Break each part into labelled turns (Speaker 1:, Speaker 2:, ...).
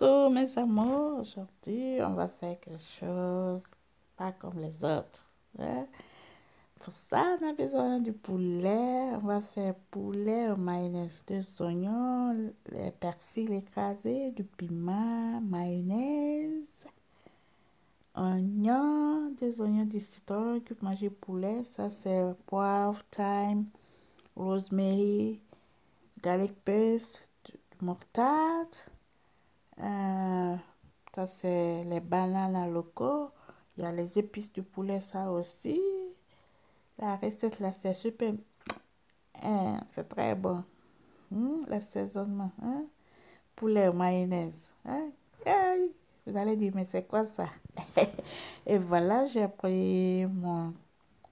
Speaker 1: Coucou mes amours, aujourd'hui on va faire quelque chose pas comme les autres, hein. Pour ça on a besoin du poulet, on va faire poulet au mayonnaise, des oignons, les persil écrasés, du piment, mayonnaise, oignons, des oignons, du citron, que manger poulet, ça c'est poivre, thyme, rosemary, garlic paste, du moutarde. Euh, Ça, c'est les bananes à loco. Il y a les épices du poulet, ça aussi. La recette, là, c'est super. C'est très bon. L'assaisonnement. Poulet au mayonnaise. Aïe, vous allez dire, mais c'est quoi ça? Et voilà, j'ai pris mon...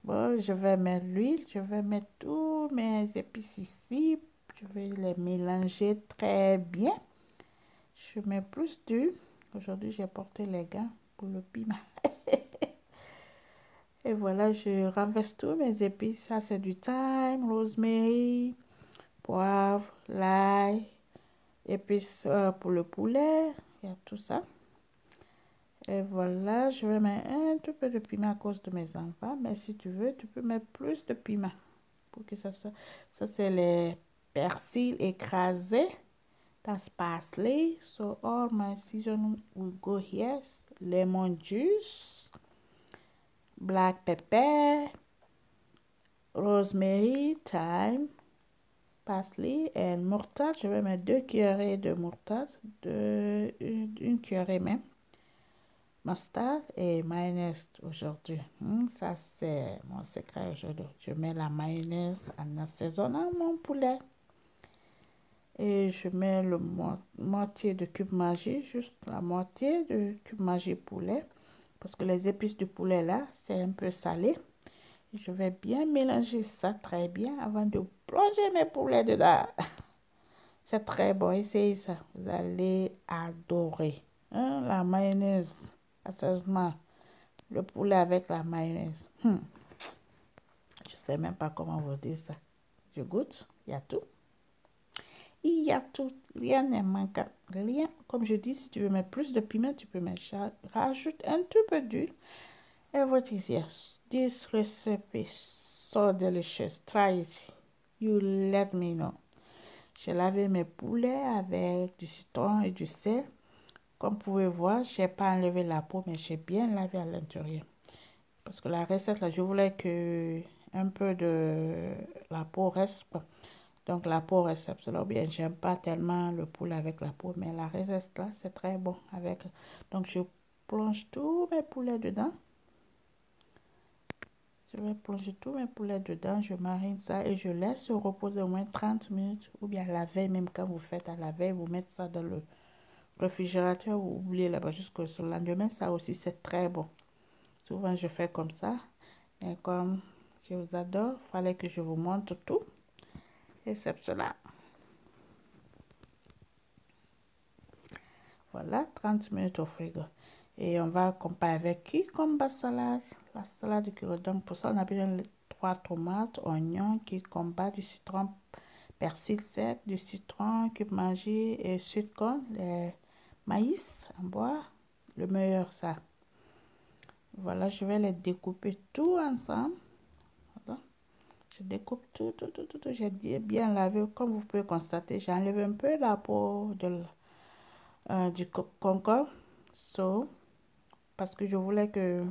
Speaker 1: Bon, je vais mettre l'huile. Je vais mettre tous mes épices ici. Je vais les mélanger très bien. Je mets plus d'huile. Aujourd'hui, j'ai porté les gants pour le piment. Et voilà, je renverse tous mes épices. Ça, c'est du thyme, rosemary, poivre, l'ail, épices pour le poulet. Il y a tout ça. Et voilà, je vais mettre un tout peu de piment à cause de mes enfants. Mais si tu veux, tu peux mettre plus de piment pour que ça soit... Ça, c'est les persils écrasés. That's parsley. So all my seasoning will go here. Lemon juice, black pepper, rosemary, thyme, parsley et moutarde. Je vais mettre 2 cuillerées de moutarde, une cuillerée même. Moutarde et mayonnaise aujourd'hui. Ça, c'est mon secret aujourd'hui. Je mets la mayonnaise en assaisonnant mon poulet. Et je mets le moitié de cube Maggi, juste la moitié de cube Maggi poulet. Parce que les épices du poulet là, c'est un peu salé. Et je vais bien mélanger ça très bien avant de plonger mes poulets dedans. C'est très bon, essayez ça. Vous allez adorer. La mayonnaise, assaisonnement, le poulet avec la mayonnaise. Je sais même pas comment vous dire ça. Je goûte, il y a tout. Il y a tout, rien n'est manquable, rien. Comme je dis, si tu veux mettre plus de piment, tu peux mettre, rajoute un tout peu d'huile. And what is yes? This recipe is so delicious. Try it. You let me know. J'ai lavé mes poulets avec du citron et du sel. Comme vous pouvez voir, je n'ai pas enlevé la peau, mais j'ai bien lavé à l'intérieur. Parce que la recette, là, je voulais que un peu de la peau reste. Donc la peau reste absolument bien. J'aime pas tellement le poulet avec la peau, mais la recette là, c'est très bon avec. Donc je plonge tous mes poulets dedans. Je vais plonger tous mes poulets dedans. Je marine ça et je laisse reposer au moins 30 minutes. Ou bien à la veille, même quand vous faites à la veille, vous mettez ça dans le réfrigérateur. Vous oubliez là-bas jusqu'au lendemain. Ça aussi, c'est très bon. Souvent, je fais comme ça. Et comme je vous adore, il fallait que je vous montre tout. Et c'est cela. Voilà, 30 minutes au frigo. Et on va comparer avec cucumber salade. La salade de curry. Donc pour ça, on a besoin de 3 tomates, oignons, cucumber, du citron, persil sec, du citron, cube Maggi et sweet corn, les maïs en bois. Le meilleur, ça. Voilà, je vais les découper tout ensemble. Voilà. Je découpe tout. J'ai bien lavé. Comme vous pouvez constater, j'enlève un peu la peau du concombre. So, parce que je voulais que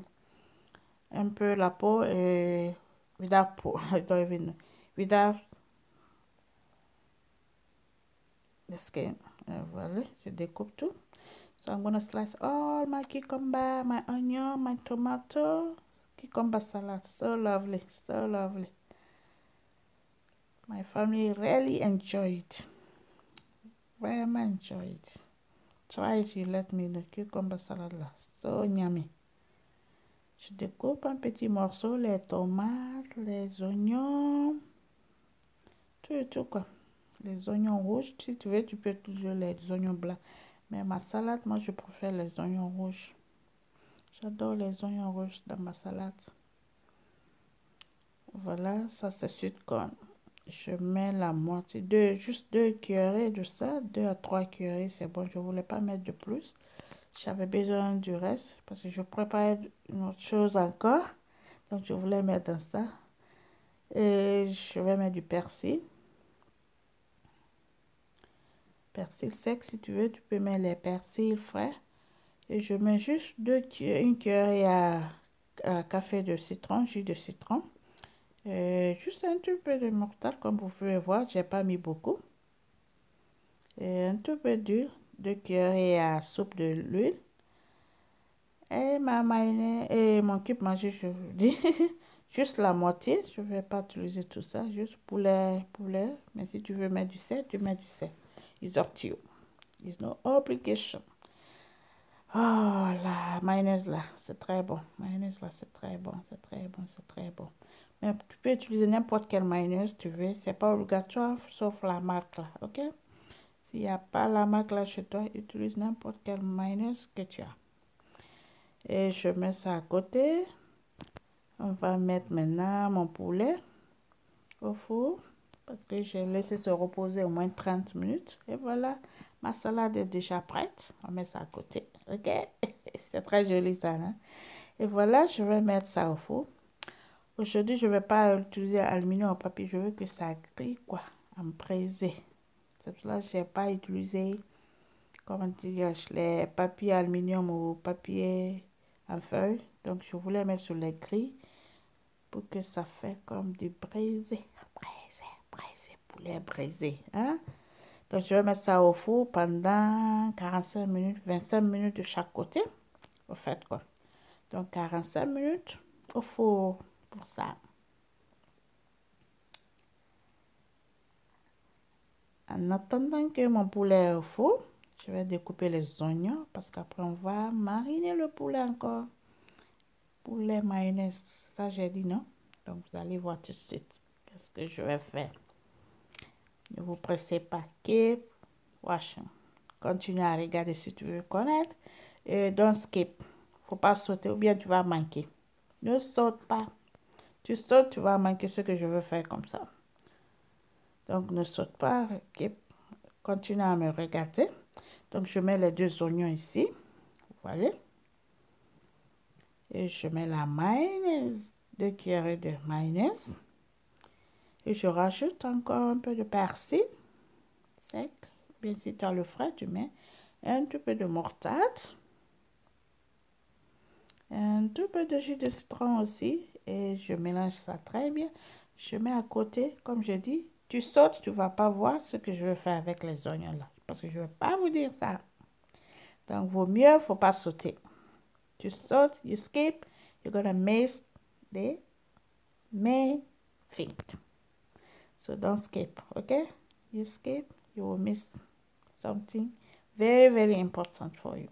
Speaker 1: un peu la peau et without peau, I don't even know, without the skin. Voilà, je découpe tout. So I'm gonna slice all my cucumber, my onion, my tomato, cucumber salad. So lovely, so lovely. My family really enjoy it. Very much enjoy it. Try it, you let me know. Cucumber salad là, so yummy. Je découpe en petits morceaux les tomates, les oignons, tout quoi. Les oignons rouges, si tu veux, tu peux toujours les oignons blancs. Mais ma salade, moi, je préfère les oignons rouges. J'adore les oignons rouges dans ma salade. Voilà, ça c'est sweet corn. Je mets la moitié, juste 2 cuillerées de ça, 2 à 3 cuillerées, c'est bon. Je ne voulais pas mettre de plus. J'avais besoin du reste parce que je préparais une autre chose encore. Donc, je voulais mettre dans ça. Et je vais mettre du persil. Persil sec, si tu veux, tu peux mettre les persils frais. Et je mets juste une cuillerée à café de citron, jus de citron. Juste un tout peu de moutarde, comme vous pouvez voir, j'ai pas mis beaucoup. Et un tout peu d'huile, 2 cuillerées à soupe de l'huile. Et ma mayonnaise et mon cube manger, je vous dis, juste la moitié. Je ne vais pas utiliser tout ça, juste poulet. Mais si tu veux mettre du sel, tu mets du sel. It's up to you. There's no obligation. Oh, la mayonnaise là, c'est très bon. Mayonnaise là, c'est très bon, c'est très bon, c'est très bon. Mais tu peux utiliser n'importe quelle mayonnaise tu veux. C'est pas obligatoire, sauf la marque là, ok? S'il n'y a pas la marque là chez toi, utilise n'importe quelle mayonnaise que tu as. Et je mets ça à côté. On va mettre maintenant mon poulet au four parce que j'ai laissé se reposer au moins 30 minutes. Et voilà, ma salade est déjà prête. On met ça à côté, ok? C'est très joli ça, hein? Et voilà, je vais mettre ça au four. Aujourd'hui, je ne vais pas utiliser aluminium ou papier. Je veux que ça grille, quoi, en braisé. C'est pour cela que je n'ai pas utilisé, comment dire, les papiers aluminium ou papier en feuille. Donc, je voulais mettre sur les grilles pour que ça fait comme du braisé. Braisé, poulet braisé, hein? Donc, je vais mettre ça au four pendant 45 minutes, 25 minutes de chaque côté. Au fait, quoi. Donc, 45 minutes au four pour ça. En attendant que mon poulet est au four, je vais découper les oignons parce qu'après, on va mariner le poulet encore. Poulet mayonnaise, ça j'ai dit non. Donc, vous allez voir tout de suite qu'est-ce que je vais faire. Ne vous pressez pas. Keep watching. Continue à regarder si tu veux connaître. Et don't skip. Faut pas sauter ou bien tu vas manquer. Ne saute pas. Tu sautes, tu vas manquer ce que je veux faire comme ça. Donc, ne saute pas. Keep. Continue à me regarder. Donc, je mets les 2 oignons ici. Vous voyez. Et je mets la mayonnaise. 2 cuillerées de mayonnaise. Et je rajoute encore un peu de persil sec. Bien, si tu as le frais, tu mets un tout peu de moutarde. Un tout peu de jus de citron aussi. Et je mélange ça très bien. Je mets à côté, comme je dis, tu sautes, tu ne vas pas voir ce que je vais faire avec les oignons là. Parce que je ne vais pas vous dire ça. Donc, vaut mieux, il ne faut pas sauter. Tu sautes, you skip, you're gonna miss the main thing. So don't skip, okay? You skip, you will miss something very, very important for you.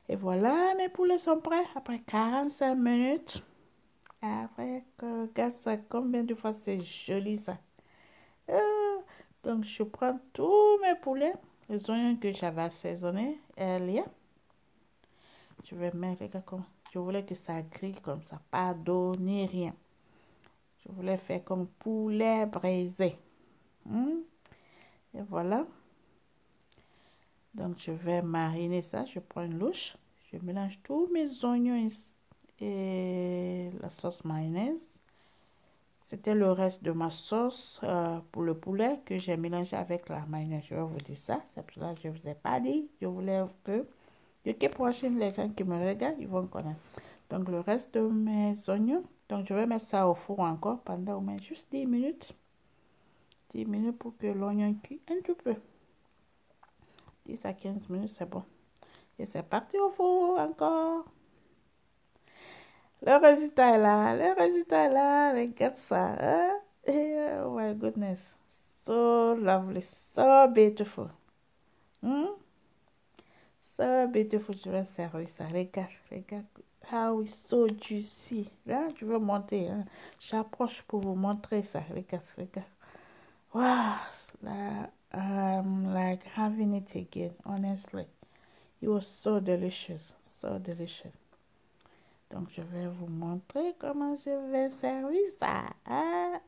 Speaker 1: Et voilà, mes poulets sont prêts après 45 minutes. Après, regarde ça, combien de fois c'est joli ça. Donc, je prends tous mes poulets, les oignons que j'avais assaisonnés earlier. Je vais mettre, regarde comment. Je voulais que ça grille comme ça, pas d'eau ni rien. Je voulais faire comme poulet braisé. Et voilà. Donc, je vais mariner ça. Je prends une louche. Je mélange tous mes oignons et la sauce mayonnaise. C'était le reste de ma sauce pour le poulet que j'ai mélangé avec la mayonnaise. Je vais vous dire ça. C'est pour ça que je ne vous ai pas dit. Je voulais que les prochaines, les gens qui me regardent, ils vont connaître. Donc, le reste de mes oignons. Donc, je vais mettre ça au four encore pendant au moins juste 10 minutes. 10 minutes pour que l'oignon cuise un tout peu. 10 à 15 minutes, c'est bon. Et c'est parti au four encore. Le résultat est là. Le résultat est là. Regarde ça. Hein? Oh my goodness. So lovely. So beautiful. So beautiful. Je vais servir ça. Regarde. Regarde. How it's so juicy. Là, je veux monter. Hein? J'approche pour vous montrer ça. Regarde. Regarde. Wow. I'm like having it again. Honestly. It was so delicious. So delicious. Donc, je vais vous montrer comment je vais servir ça. Hein?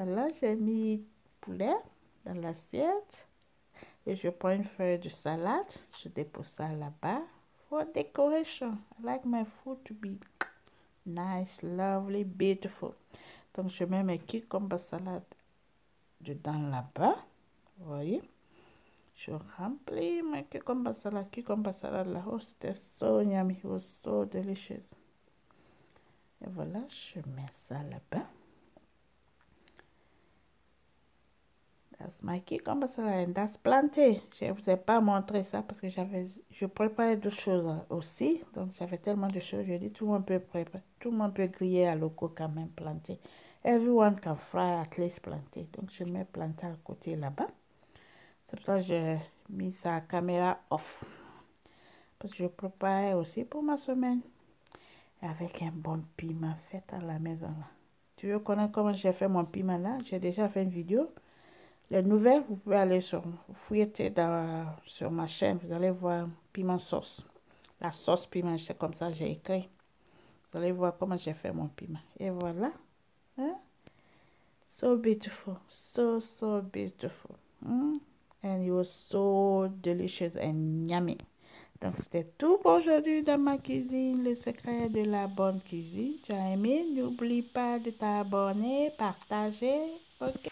Speaker 1: Voilà, j'ai mis poulet dans l'assiette. Et je prends une feuille de salade. Je dépose ça là-bas. For decoration. I like my food to be nice, lovely, beautiful. Donc, je mets mes cucumbers salade dedans là-bas. Vous voyez? Je remplis mes cucumbers salade là. Oh, c'était so yummy. It was so delicious. Et voilà, je mets ça là-bas. That's my cucumber salad and that's planté. Je ne vous ai pas montré ça parce que je préparais d'autres choses aussi. Donc, j'avais tellement de choses. Je dis, tout le monde peut préparer. Tout le monde peut griller à loco quand même planté. Everyone can fry at least planté. Donc, je mets planté à côté là-bas. C'est pour ça que j'ai mis sa caméra off. Parce que je préparais aussi pour ma semaine. Avec un bon piment fait à la maison là. Tu veux connaître comment j'ai fait mon piment là? J'ai déjà fait une vidéo. Les nouvelles, vous pouvez aller fouiller sur ma chaîne. Vous allez voir piment sauce. La sauce piment, c'est comme ça j'ai écrit. Vous allez voir comment j'ai fait mon piment. Et voilà. Hein? So beautiful. So, so beautiful. And it was so delicious and yummy. Donc, c'était tout pour aujourd'hui dans ma cuisine, le secret de la bonne cuisine. Tu as aimé? N'oublie pas de t'abonner, partager. OK?